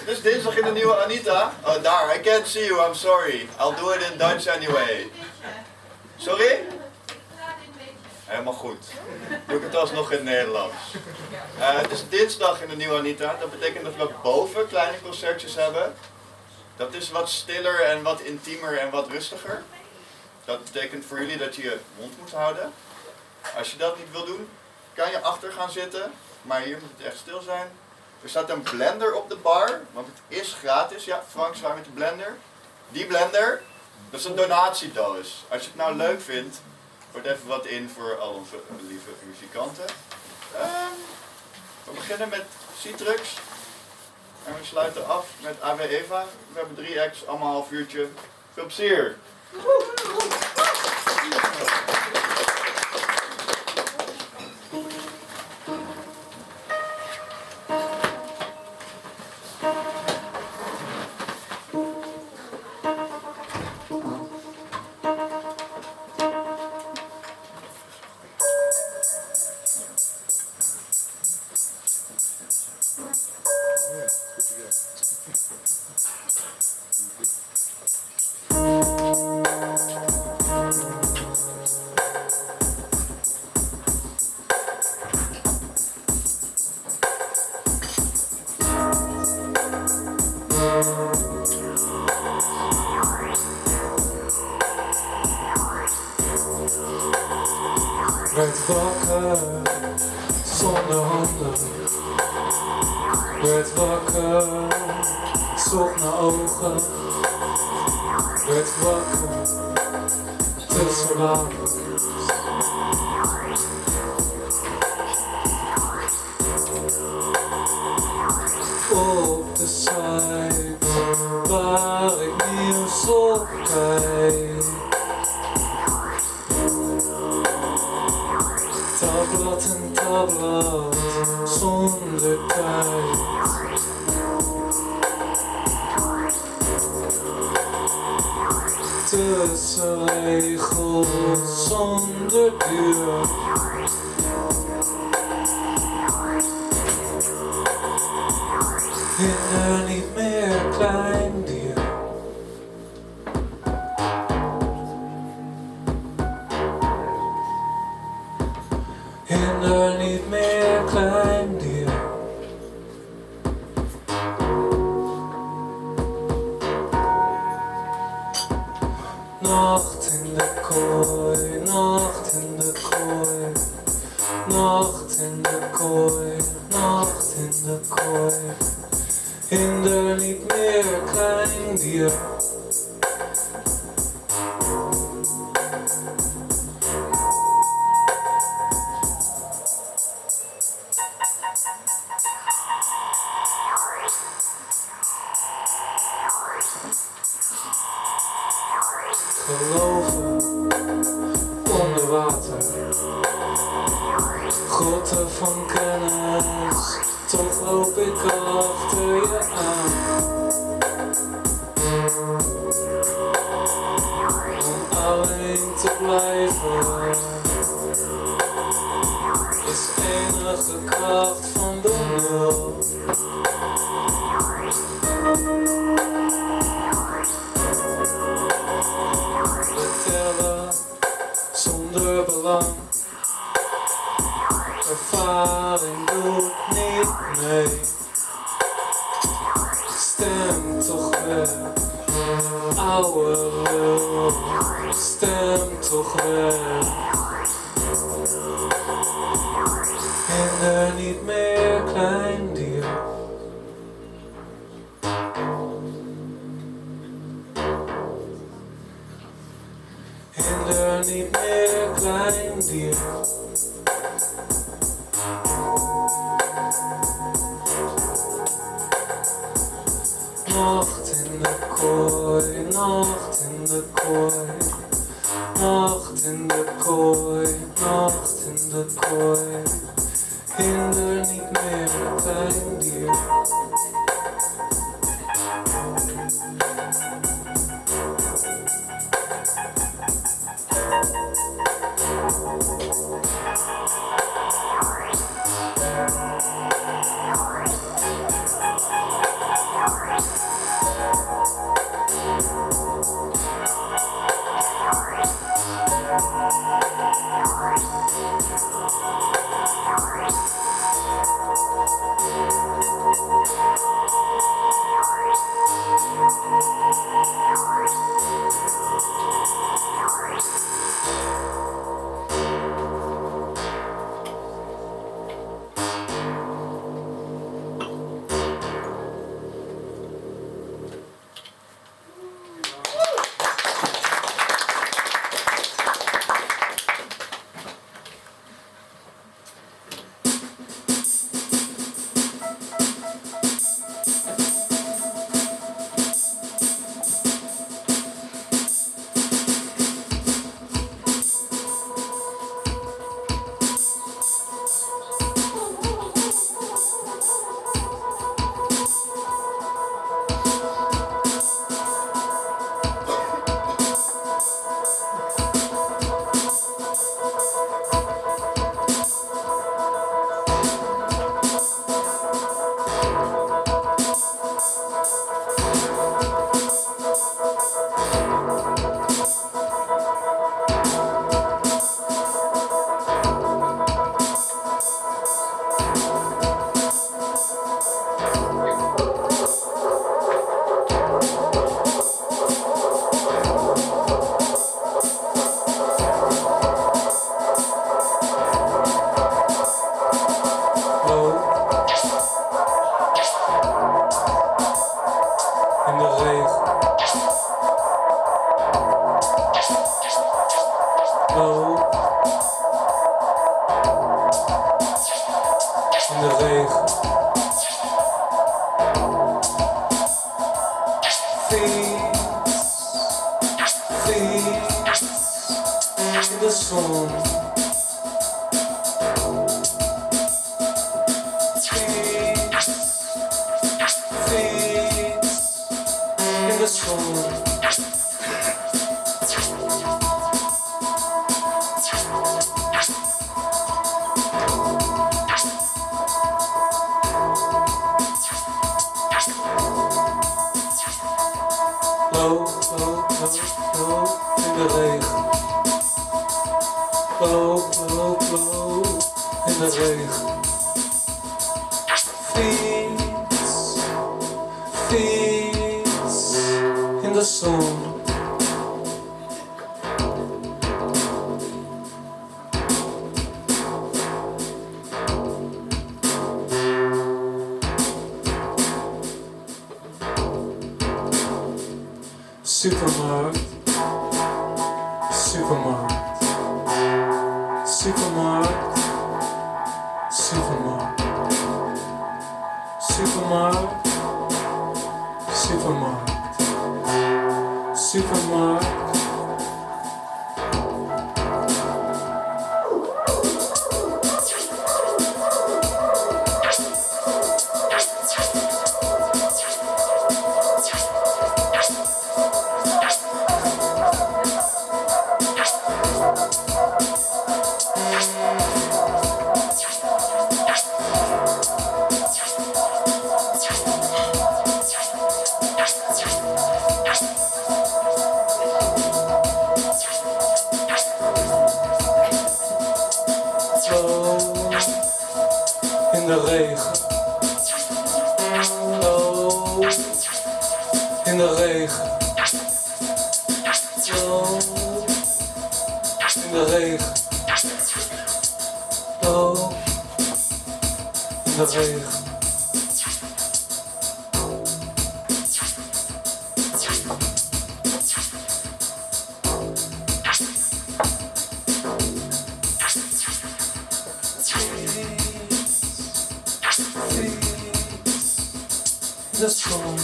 Het is dinsdag in de nieuwe Anita. Oh, daar. I can't see you. I'm sorry. I'll do it in Dutch anyway. Sorry? Helemaal goed. Doe ik het alsnog in het Nederlands. Het is dinsdag in de nieuwe Anita. Dat betekent dat we boven kleine concertjes hebben. Dat is wat stiller en wat intiemer en wat rustiger. Dat betekent voor jullie dat je je mond moet houden. Als je dat niet wil doen, kan je achter gaan zitten. Maar hier moet het echt stil zijn. Er staat een blender op de bar, want het is gratis. Ja, Frank, zwaai met de blender. Die blender, dat is een donatiedoos. Als je het nou leuk vindt, wordt even wat in voor al onze lieve muzikanten. We beginnen met Citrix. En we sluiten af met AW Eva. We hebben 3 acts, allemaal een half uurtje. Veel plezier! Werd wakker, zonder handen. Werd wakker, zocht naar ogen. Werd wakker, tussen water. Op de site waar ik nieuws op kijk. Tabblad en tabblad, zonder tijd. Tussen regels, zonder duur. Hinder niet meer, klein dier. Hinder niet meer, klein dier. Nacht in de kooi, nacht in de kooi. Nacht in de kooi, nacht in de kooi. Hinder niet meer, klein dier. Geloven onder water, grotten van kennis, toch loop ik achter je aan. Om alleen te blijven is enige kracht van de nul. Vertellen zonder belang. Ervaring doet niet mee. Stem toch weg, ouwe lul. Stem toch weg. Hinder niet meer, klein dier. Hinder niet meer, klein dier. Nacht in de kooi, nacht in de kooi. Nacht in de kooi, nacht in de kooi. Hinder niet meer, klein dier. zon. In de zon. Loop in de regen. Loop in de regen. Fiets in de zon. Supermarkt, supermarkt, supermarkt, supermarkt, supermarkt, supermarkt, supermarkt. In de regen. Loop in de regen. Loop in de regen. Loop in de regen. The song.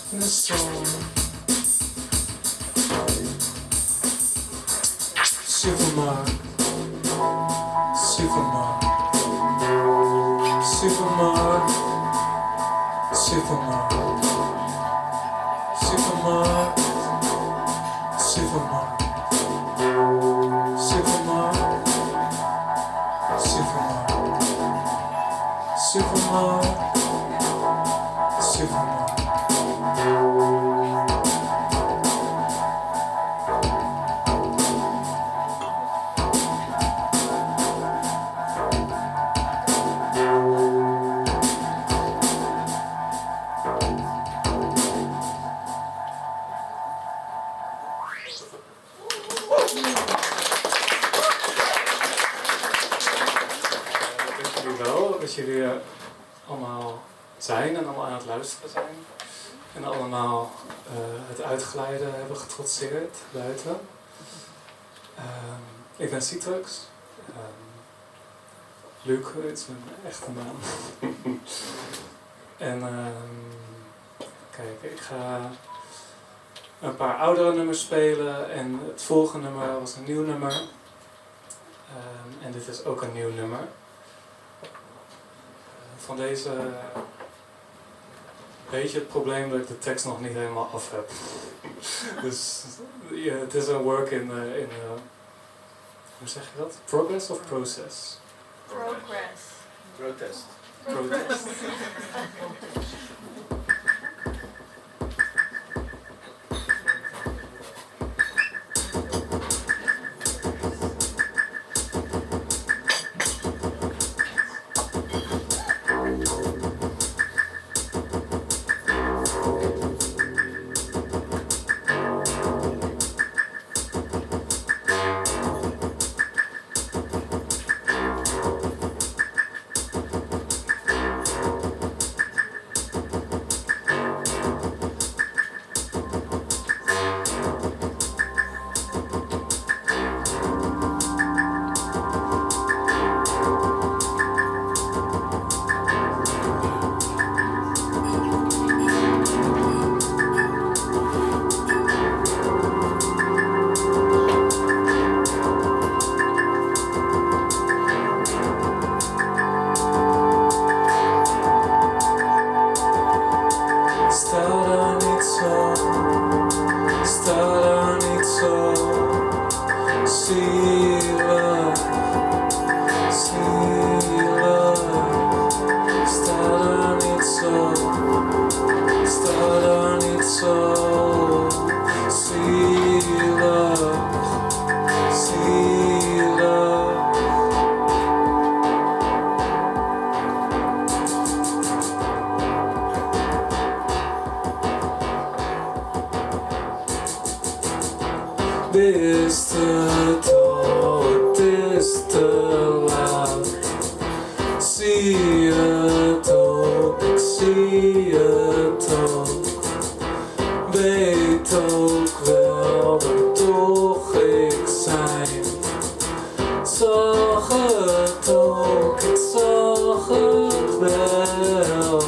The song. Supermarkt. Supermarkt. Supermarkt. Supermarkt. Supermarkt. Supermarkt. Supermarkt, supermarkt, supermarkt, supermarkt. Dat jullie allemaal zijn en allemaal aan het luisteren zijn. En allemaal het uitglijden hebben getrotseerd buiten. Ik ben Citrux. Luc is mijn echte naam. En kijk, ik ga een paar oudere nummers spelen en het volgende nummer was een nieuw nummer. En dit is ook een nieuw nummer. Van deze weet je het probleem dat ik de tekst nog niet helemaal af heb. Dus ja, het is een work in hoe zeg je dat? Progress of process? Progress. Protest. Protest. Zielen, zielen, sta daar niet zo, sta daar niet zo. Zielen, zielen. Is te dood, is te laat. Zie het ook, ik zie het ook. Weet ook wel waar toch ik zijn. Zag het ook, ik zag het wel.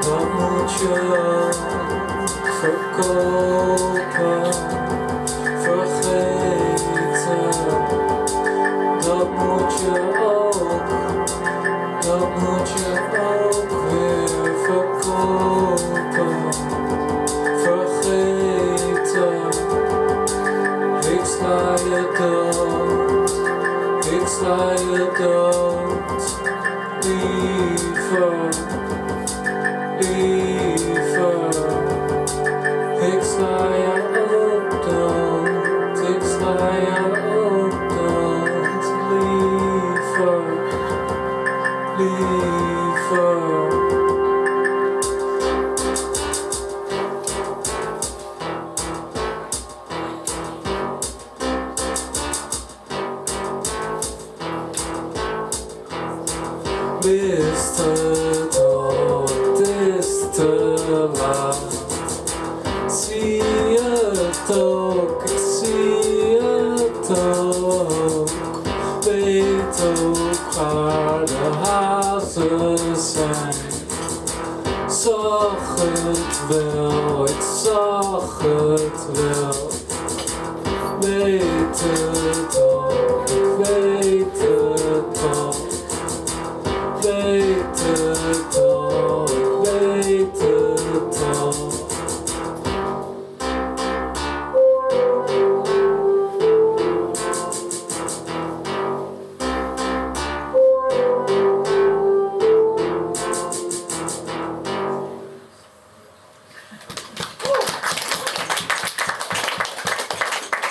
Dat moet je verkopen, vergeten. Dat moet je ook weer verkopen, vergeten. Ik sla je dood, ik sla je dood, liever. Liever, ik sla je ook dood, ik sla je ook dood, liever, liever. Is te dood, is te laat. Zie het ook, ik zie het ook. Weet ook waar de hazen zijn. Zag het wel, ik zag het wel. Weet het